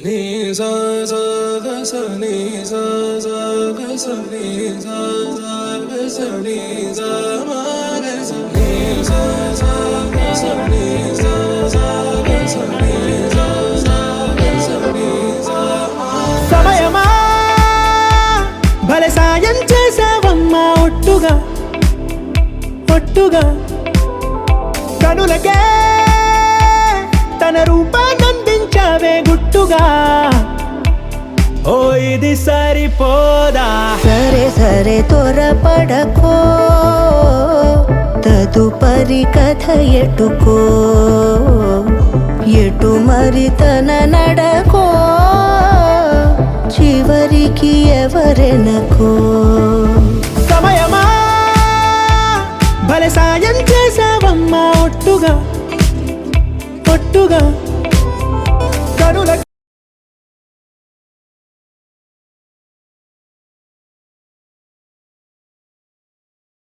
నీ సా సా గ స నీ సా సా గ స నీ సా సా గ స నీ సా మా గ స నీ సా సా గ స నీ సా సా గ స నీ సా సా గ స నీ సా మా. సమయమా భలే సాయం చేసావమ్మా ఒట్టుగా ఒట్టుగా కనులకే తన రూపాన్నందించావే గుట్టుగా. ఓ ఇది సరిపోదా సరే సరే త్వరపడకో తదుపరి కథ ఎటుకో ఎటు మరి తన నడకో చివరికి ఎవరెనకో.